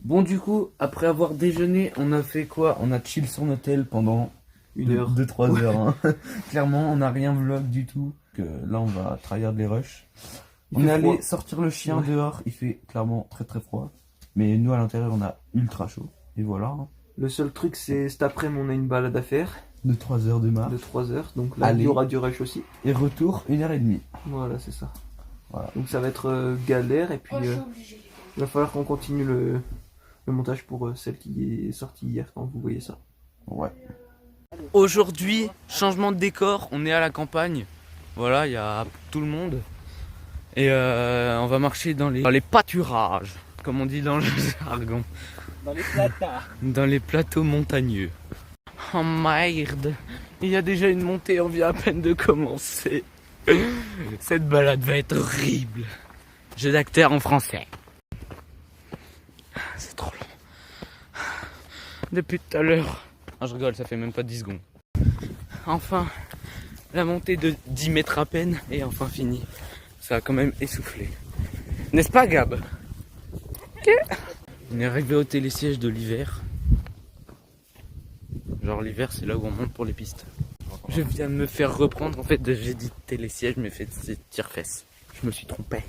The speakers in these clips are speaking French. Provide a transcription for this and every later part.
Bon, du coup, après avoir déjeuné, on a fait quoi? On a chill sur notre hôtel pendant 1 heure. 2-3 heures. Hein. Clairement, on n'a rien vlog du tout. Que là, on va tryhard les rushs. Il On fait est allé froid. sortir le chien Ouais. dehors. Il fait clairement très très froid. Mais nous, à l'intérieur, on a ultra chaud. Et voilà. Hein. Le seul truc, c'est cet après-midi, on a une balade à faire De 3 heures de marche. de 3 heures. Donc là, il Allez. y aura du rush aussi. Et retour, 1h30. Voilà, c'est ça. Voilà. Donc ça va être galère. Et puis, il va falloir qu'on continue le montage pour celle qui est sortie hier quand vous voyez ça. Ouais. Aujourd'hui, changement de décor, on est à la campagne. Voilà, il y a tout le monde. Et on va marcher dans les pâturages, comme on dit dans le jargon. Dans les plats. Dans les plateaux montagneux. Oh merde, il y a déjà une montée, on vient à peine de commencer. Cette balade va être horrible. Jeu d'acteur en français. C'est trop long. Depuis tout à l'heure. Ah, je rigole, ça fait même pas 10 secondes. Enfin, la montée de 10 mètres à peine est enfin finie. Ça a quand même essoufflé. N'est-ce pas, Gab? Ok. On est arrivé au télésiège de l'hiver. Genre l'hiver, c'est là où on monte pour les pistes. Je viens de me faire reprendre. En fait, j'ai dit télésiège, mais fait c'est tire-fesses. Je me suis trompé.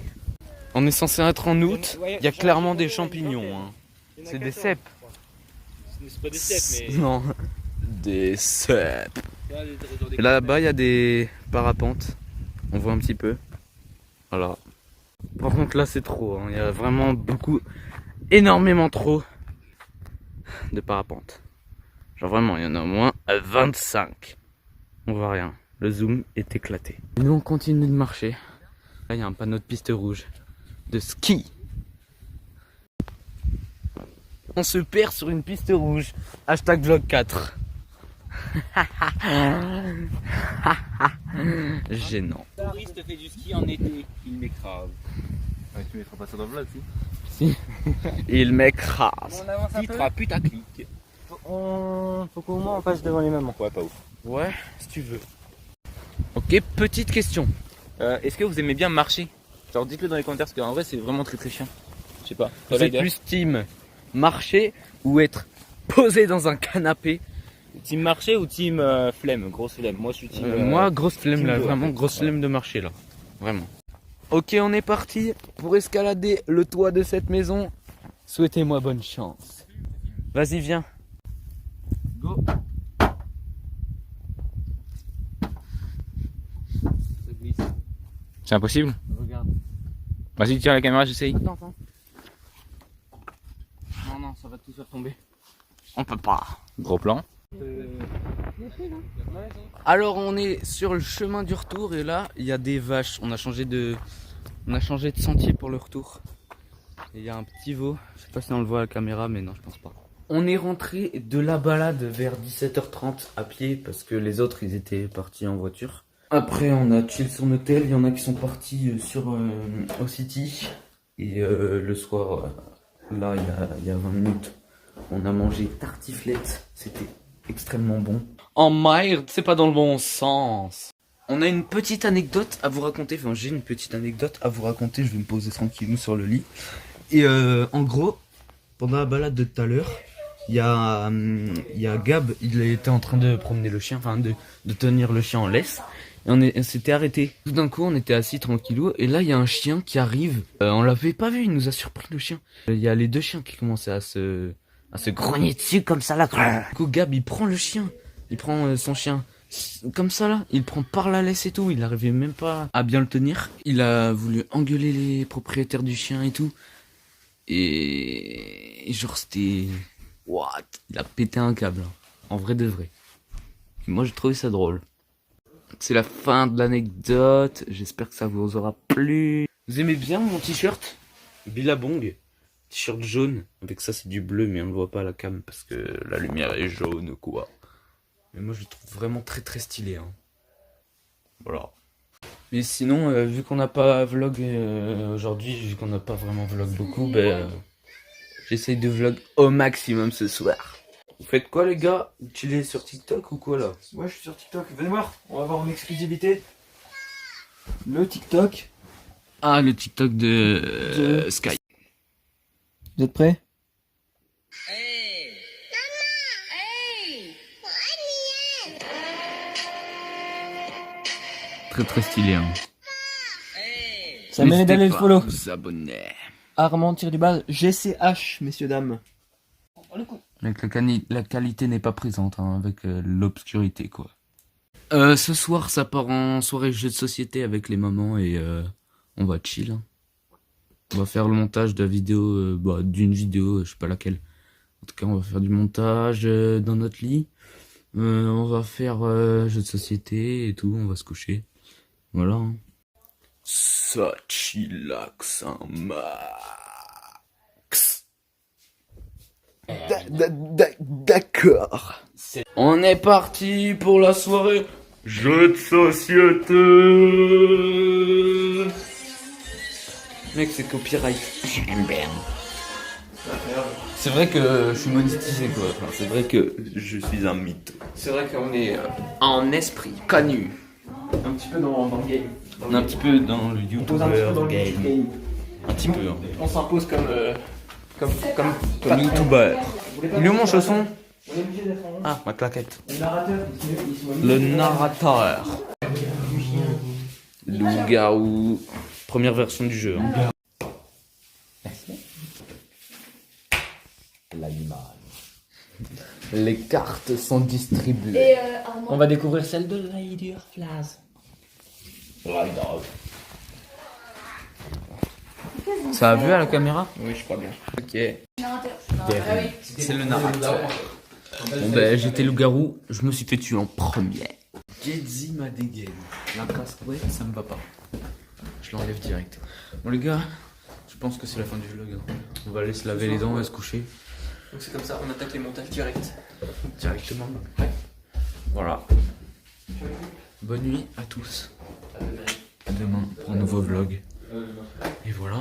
On est censé être en août. Il y a clairement des champignons. Hein. C'est des cèpes. C'est pas des cèpes, mais. Non, des cèpes. Et là-bas, il y a des parapentes. On voit un petit peu. Voilà. Par contre, là, c'est trop. Hein. Il y a vraiment beaucoup, énormément trop de parapentes. Genre vraiment, il y en a au moins 25. On voit rien. Le zoom est éclaté. Et nous, on continue de marcher. Là, il y a un panneau de piste rouge. De ski. On se perd sur une piste rouge. Hashtag vlog 4. Gênant. Le touriste fait du ski en été, il m'écrase. Ouais, tu mettras pas ça dans le vlog, si? Il m'écrase. On avance un peu. Titre putaclic. Faut qu'au moins on passe devant les mamans. Ouais, pas ouf. Ouais, si tu veux. Ok, petite question. Est-ce que vous aimez bien marcher? Genre dites-le dans les commentaires parce qu'en vrai c'est vraiment très très chiant. Je sais pas. Vous êtes plus team marcher ou être posé dans un canapé? Team marché ou team flemme? Grosse flemme. Moi je suis team. Moi, grosse flemme team là, de- vraiment grosse ouais. flemme de marcher là. Vraiment. Ok, on est parti pour escalader le toit de cette maison. Souhaitez-moi bonne chance. Vas-y, viens. Go. C'est impossible? Regarde. Vas-y, tiens la caméra, j'essaye. Attends. Non, ça va tout faire tomber. On peut pas. Gros plan. Alors on est sur le chemin du retour et là il y a des vaches. On a changé de sentier pour le retour. Et il y a un petit veau. Je sais pas si on le voit à la caméra, mais non, je pense pas. On est rentré de la balade vers 17h30 à pied parce que les autres ils étaient partis en voiture. Après on a chill sur notre hôtel. Il y en a qui sont partis au City. Et le soir, là il y a 20 minutes, on a mangé tartiflette. C'était extrêmement bon. Oh merde, c'est pas dans le bon sens. On a une petite anecdote à vous raconter. Enfin, j'ai une petite anecdote à vous raconter. Je vais me poser tranquillement sur le lit. Et en gros, pendant la balade de tout à l'heure, il y a Gab, il était en train de promener le chien, enfin de tenir le chien en laisse. Et on s'était arrêté. Tout d'un coup, on était assis tranquillou. Et là, il y a un chien qui arrive. On l'avait pas vu, il nous a surpris le chien. Il y a les deux chiens qui commençaient à se grogner dessus comme ça là. Du coup, Gab, il prend le chien. Il prend son chien comme ça là. Il prend par la laisse et tout. Il n'arrivait même pas à bien le tenir. Il a voulu engueuler les propriétaires du chien et tout. Et genre c'était... What? Il a pété un câble. Hein. En vrai de vrai. Et moi j'ai trouvé ça drôle. C'est la fin de l'anecdote. J'espère que ça vous aura plu. Vous aimez bien mon t-shirt Billabong? T-shirt jaune. Avec ça c'est du bleu mais on le voit pas à la cam parce que la lumière est jaune quoi. Mais moi je le trouve vraiment très très stylé. Hein. Voilà. Mais sinon, vu qu'on n'a pas vlog aujourd'hui, vu qu'on n'a pas vraiment vlog beaucoup, j'essaye de vlog au maximum ce soir. Vous faites quoi les gars? Vous chillez sur TikTok ou quoi là? Moi je suis sur TikTok. Venez voir. On va voir en exclusivité le TikTok. Ah, le TikTok de Sky. Vous êtes prêts? Très très stylé. Hein. Ça mérite N'hésitez d'aller le pas follow. à vous abonner. Armand-du-bas GCH, messieurs dames. Avec la qualité n'est pas présente, hein, avec l'obscurité quoi. Ce soir ça part en soirée jeu de société avec les mamans et on va chill. Hein. On va faire le montage de la vidéo, d'une vidéo, je sais pas laquelle. En tout cas on va faire du montage dans notre lit. On va faire jeu de société et tout, on va se coucher. Voilà. Hein. Ça chillax un max. D'accord. On est parti pour la soirée jeu de société. Mec, c'est copyright. J'aime bien. C'est vrai que je suis monétisé quoi. Enfin, c'est vrai que je suis un mythe. C'est vrai qu'on est En esprit connu. un petit peu dans le game. Un petit peu dans le On pose un petit peu YouTuber dans le game. game. Un petit peu. Hein. On s'impose comme Comme patron. YouTuber. Vous voulez pas Il est où mon chausson? On est obligé d'être en rond. Ah, ma claquette. Le narrateur, il se voit Le narrateur. Loup-garou. Première version du jeu. Hein. L'animal. Les cartes sont distribuées. Et Armand. On va découvrir celle de Lady of Flaz. Ça a vu à la caméra? Oui, je crois bien. Ok. Narrateur. Ah oui. C'est le narrateur. Bon ben j'étais loup-garou, je me suis fait tuer en premier. Gedzi ma dégaine. La casse-couette, ça me va pas. Je l'enlève direct. Bon les gars, je pense que c'est la fin du vlog. On va aller se laver les dents et se coucher. Donc c'est comme ça, on attaque les montages directs. Directement. Ouais. Voilà. Bonne nuit à tous. À demain pour un nouveau vlog. Et voilà.